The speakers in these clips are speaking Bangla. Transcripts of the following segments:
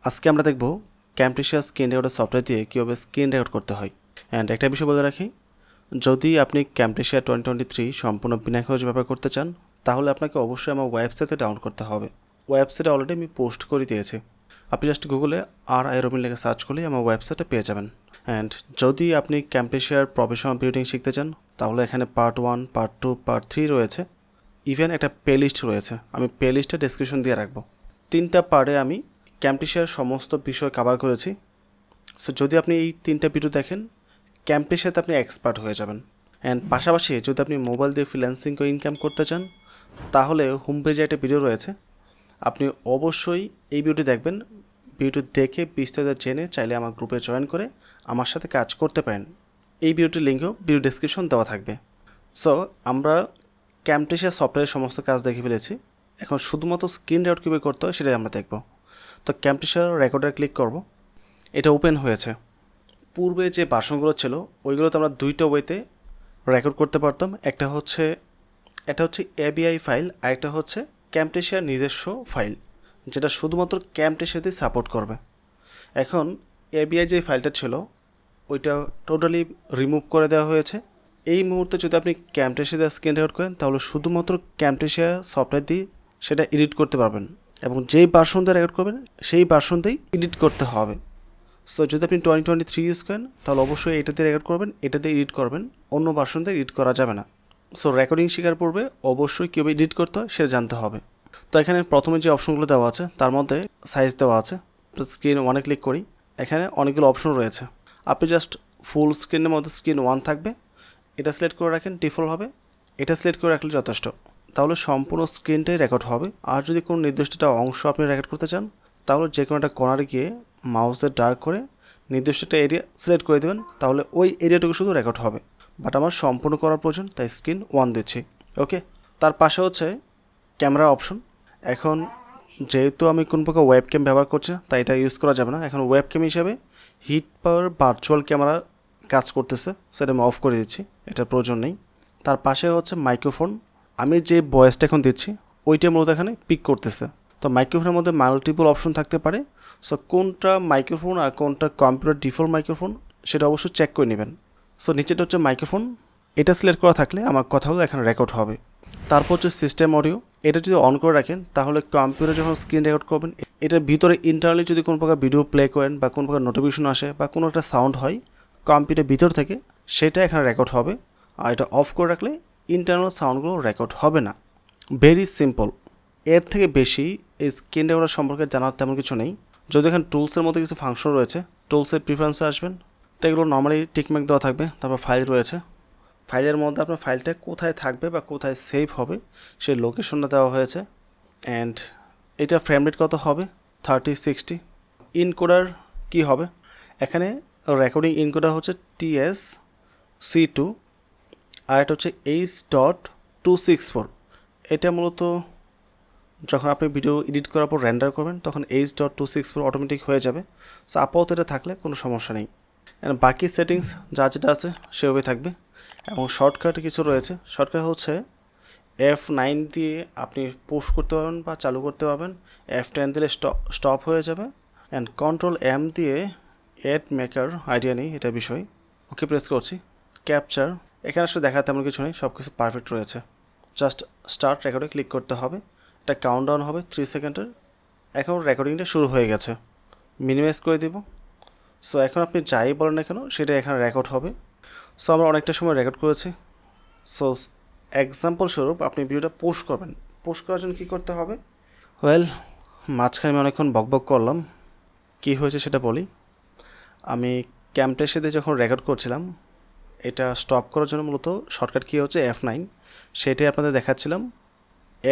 আজকে আমরা দেখব ক্যামটেশিয়া স্ক্রিন রেকর্ডার সফটওয়্যার দিয়ে কীভাবে স্ক্রিন রেকর্ড করতে হয়। অ্যান্ড একটা বিষয় বলে রাখি, যদি আপনি ক্যামটেশিয়া 2023 সম্পূর্ণ বিনা খরচ ব্যবহার করতে চান, তাহলে আপনাকে অবশ্যই আমার ওয়েবসাইটে ডাউনলোড করতে হবে। ওয়েবসাইটে অলরেডি আমি পোস্ট করে দিয়েছি। আপনি জাস্ট গুগলে rirobineee লিখে সার্চ করলেই আমার ওয়েবসাইটে পেয়ে যাবেন। অ্যান্ড যদি আপনি ক্যামটেশিয়ার প্রফেশনাল বিল্ডিং শিখতে চান, তাহলে এখানে পার্ট 1, পার্ট 2, পার্ট 3 রয়েছে। ইভেন একটা প্লে লিস্ট রয়েছে, আমি প্লে লিস্টে ডেসক্রিপশন দিয়ে রাখবো। 3টা পার্টে আমি ক্যামটেশিয়ার সমস্ত বিষয় কভার করেছি। সো যদি আপনি এই 3টা ভিডিও দেখেন, ক্যামটেশিয়াতে আপনি এক্সপার্ট হয়ে যাবেন। অ্যান্ড পাশাপাশি যদি আপনি মোবাইল দিয়ে ফ্রিল্যান্সিং করে ইনকাম করতে চান, তাহলে হোম পেজে একটা ভিডিও রয়েছে, আপনি অবশ্যই এই ভিডিওটি দেখবেন। ভিডিও দেখে বিস্তারিত জেনে চাইলে আমার গ্রুপে জয়েন করে আমার সাথে কাজ করতে পারেন। এই ভিডিওটির লিঙ্কও ভিডিও ডেসক্রিপশন দেওয়া থাকবে। সো আমরা ক্যামটেশিয়া সফটওয়্যারের সমস্ত কাজ দেখে ফেলেছি। এখন শুধুমাত্র স্ক্রিন রেকর্ড কীভাবে করতে হয় সেটাই আমরা দেখব। তো ক্যামটেশিয়া রেকর্ডার ক্লিক করব, এটা ওপেন হয়েছে। পূর্বে যে ভার্সনগুলো ছিল ওইগুলোতে আমরা 2টা ওয়েতে রেকর্ড করতে পারতাম। এটা হচ্ছে এবিআই ফাইল, আর একটা হচ্ছে ক্যামটেশিয়ার নিজস্ব ফাইল, যেটা শুধুমাত্র ক্যামটেশিয়াতেই সাপোর্ট করবে। এখন এবিআই যে ফাইলটা ছিল ওইটা টোটালি রিমুভ করে দেওয়া হয়েছে। এই মুহূর্তে যদি আপনি ক্যামটেশিয়া দিয়ে স্ক্রিন রেকর্ড করেন, তাহলে শুধুমাত্র ক্যামটেশিয়া সফটওয়্যার দিয়ে সেটা এডিট করতে পারবেন, এবং যেই ভার্সন দিয়ে রেকর্ড করবেন সেই ভার্সন দিয়েই এডিট করতে হবে। সো যদি আপনি 2023 ইউজ করেন, তাহলে অবশ্যই এটা দিয়ে রেকর্ড করবেন, এটা দিয়ে এডিট করবেন, অন্য ভার্সন দিয়ে এডিট করা যাবে না। সো রেকর্ডিং শেখার পূর্বে অবশ্যই কীভাবে এডিট করতে হয় সেটা জানতে হবে। তো এখানে প্রথমে যে অপশনগুলো দেওয়া আছে তার মধ্যে সাইজ দেওয়া আছে। তো স্ক্রিন 1-এ ক্লিক করি, এখানে অনেকগুলো অপশন রয়েছে। আপনি জাস্ট ফুল স্ক্রিনের মধ্যে স্ক্রিন 1 থাকবে, এটা সিলেক্ট করে রাখেন, ডিফল্ট হবে। এটা সিলেক্ট করে রাখলে যথেষ্ট, তাহলে সম্পূর্ণ স্ক্রিনটাই রেকর্ড হবে। আর যদি কোনো নির্দিষ্ট একটা অংশ আপনি রেকর্ড করতে চান, তাহলে যে কোনো একটা কর্নারে গিয়ে মাউসের ডার্ক করে নির্দিষ্ট একটা এরিয়া সিলেক্ট করে দেবেন, তাহলে ওই এরিয়াটুকু শুধু রেকর্ড হবে। বাট আমার সম্পূর্ণ করার প্রয়োজন, তাই স্ক্রিন 1 দিচ্ছি। ওকে, তার পাশে হচ্ছে ক্যামেরা অপশন। এখন যেহেতু আমি কোন প্রকার ওয়েব ক্যাম ব্যবহার করছি না, তাই এটা ইউজ করা যাবে না। এখন ওয়েব ক্যাম হিসাবে হিট পাওয়ার ভার্চুয়াল ক্যামেরা কাজ করতেছে, সেটা আমি অফ করে দিচ্ছি, এটার প্রয়োজন নেই। তার পাশে হচ্ছে মাইক্রোফোন। আমি যে ভয়েসটা এখন দিচ্ছি ওইটা মূলত এখানে পিক করতেছে। তো মাইক্রোফোনের মধ্যে মাল্টিপল অপশন থাকতে পারে। সো কোনটা মাইক্রোফোন আর কোনটা কম্পিউটার ডিফল্ট মাইক্রোফোন সেটা অবশ্যই চেক করে নেবেন। সো নিচেটা হচ্ছে মাইক্রোফোন, এটা সিলেক্ট করা থাকলে আমার কথাগুলো এখানে রেকর্ড হবে। তারপর হচ্ছে সিস্টেম অডিও, এটা যদি অন করে রাখেন, তাহলে কম্পিউটার যখন স্ক্রিন রেকর্ড করবেন, এটার ভিতরে ইন্টারনালি যদি কোনো প্রকার ভিডিও প্লে করেন বা কোনো প্রকার নোটিফিকেশন আসে বা কোনো একটা সাউন্ড হয় কম্পিউটার ভিতর থেকে, সেটা এখানে রেকর্ড হবে। আর এটা অফ করে রাখলে ইন্টারনাল সাউন্ডগুলো রেকর্ড হবে না। ভেরি সিম্পল, এর থেকে বেশি এই স্ক্রিন রেকর্ডার সম্পর্কে জানার তেমন কিছু নেই। যদি এখানে টুলসের মধ্যে কিছু ফাংশন রয়েছে, টুলসের প্রিফারেন্সে আসবেন, তো এগুলো নর্মালি টিকমার্ক দেওয়া থাকবে। তারপর ফাইল রয়েছে, ফাইলের মধ্যে আপনার ফাইলটা কোথায় থাকবে বা কোথায় সেভ হবে সেই লোকেশনটা দেওয়া হয়েছে। অ্যান্ড এটা ফ্রেম রেট কত হবে, 30-60। ইনকোডার কী হবে, এখানে রেকর্ডিং ইনকোডার হচ্ছে TS-C2, আর এটা হচ্ছে H.264। এটা মূলত যখন আপনি ভিডিও এডিট করার পর রেন্ডার করবেন, তখন H.264 অটোমেটিক হয়ে যাবে। সো আপাতত এটা থাকলে কোনো সমস্যা নেই। বাকি সেটিংস যা যেটা আছে সেভাবেই থাকবে। এবং শর্টকাট কিছু রয়েছে, শর্টকাট হচ্ছে F9 দিয়ে আপনি পুশ করতে পারবেন বা চালু করতে পারবেন, F10 দিলে স্টপ হয়ে যাবে, অ্যান্ড Ctrl+M দিয়ে অ্যাড মেকার আইডিয়া নেই এটা বিষয়। ওকে প্রেস করছি। ক্যাপচার, এখানে আসলে দেখা তেমন কিছু নেই, সব কিছু পারফেক্ট রয়েছে। জাস্ট স্টার্ট রেকর্ডে ক্লিক করতে হবে, এটা কাউন্টডাউন হবে 3 সেকেন্ডের। এখন রেকর্ডিংটা শুরু হয়ে গেছে, মিনিমাইজ করে দিব। সো এখন আপনি যাই বলেন না কেন সেটা এখানে রেকর্ড হবে। সো আমরা অনেকটা সময় রেকর্ড করেছি। সো এক্সাম্পল স্বরূপ আপনি ভিডিওটা পোস্ট করবেন, পোস্ট করার জন্য কী করতে হবে, ওয়েল মাঝখানে আমি অনেকক্ষণ বকবক করলাম, কী হয়েছে সেটা বলি। আমি ক্যামটেশিয়াতে যখন রেকর্ড করছিলাম, এটা স্টপ করার জন্য মূলত শর্টকাট কী হচ্ছে F9, সেটাই আপনাদের দেখাচ্ছিলাম।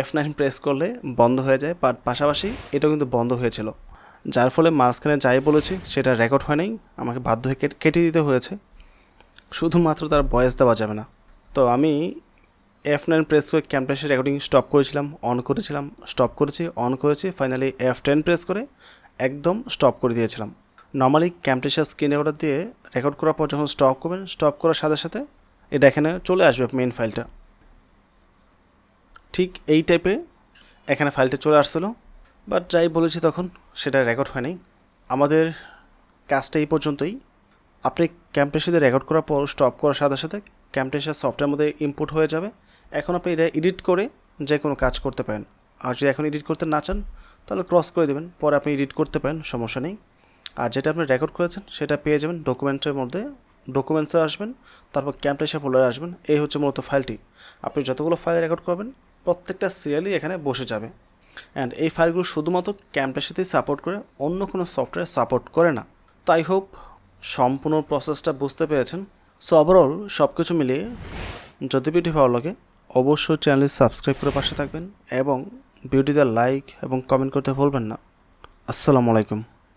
F9 প্রেস করলে বন্ধ হয়ে যায়, বাট পাশাপাশি এটাও কিন্তু বন্ধ হয়েছিল, যার ফলে মাঝখানে যাই বলেছি সেটা রেকর্ড হয় নাই, আমাকে বাধ্য হয়ে কেটে দিতে হয়েছে। শুধুমাত্র তার ভয়েস দেওয়া যাবে না। তো আমি F9 প্রেস করে ক্যামটেশিয়া রেকর্ডিং স্টপ করেছিলাম, অন করেছিলাম, স্টপ করেছি, অন করেছি, ফাইনালি F10 প্রেস করে একদম স্টপ করে দিয়েছিলাম। নর্মালি ক্যামটেশিয়া স্ক্রিন রেকর্ডার দিয়ে রেকর্ড করার পর যখন স্টপ করবেন, স্টপ করার সাথে সাথে এটা এখানে চলে আসবে মেইন ফাইলটা। ঠিক এই টাইপে এখানে ফাইলটা চলে আসছিলো, বাট যাই বলেছি তখন সেটা রেকর্ড হয়নি। আমাদের কাজটা এই পর্যন্তই। আপনি ক্যামটেশিয়াতে রেকর্ড করার পর স্টপ করার সাথে সাথে ক্যামটেশিয়া সফটওয়্যারের মধ্যে ইনপুট হয়ে যাবে। এখন আপনি এটা এডিট করে যে কোনো কাজ করতে পারেন। আর যদি এখন এডিট করতে না চান তাহলে ক্রস করে দেবেন, পরে আপনি এডিট করতে পারেন, সমস্যা নেই। আর যেটা আপনি রেকর্ড করেছেন সেটা পেয়ে যাবেন ডকুমেন্টের মধ্যে। ডকুমেন্টসে আসবেন, তারপর ক্যামটেশিয়া ফোল্ডারে আসবেন। এই হচ্ছে মূলত ফাইলটি। আপনি যতগুলো ফাইল রেকর্ড করবেন প্রত্যেকটা সিরিয়ালই এখানে বসে যাবে। অ্যান্ড এই ফাইলগুলো শুধুমাত্র ক্যামটেশিয়াতেই সাপোর্ট করে, অন্য কোনো সফটওয়্যার সাপোর্ট করে না। তো আই হোপ সম্পূর্ণ প্রসেসটা বুঝতে পেরেছেন। সো ওভারঅল সব কিছু মিলিয়ে যদি ভিডিও ভালো লাগে অবশ্যই চ্যানেলটি সাবস্ক্রাইব করে পাশে থাকবেন এবং ভিডিওতে লাইক এবং কমেন্ট করতে ভুলবেন না। আসসালামু আলাইকুম।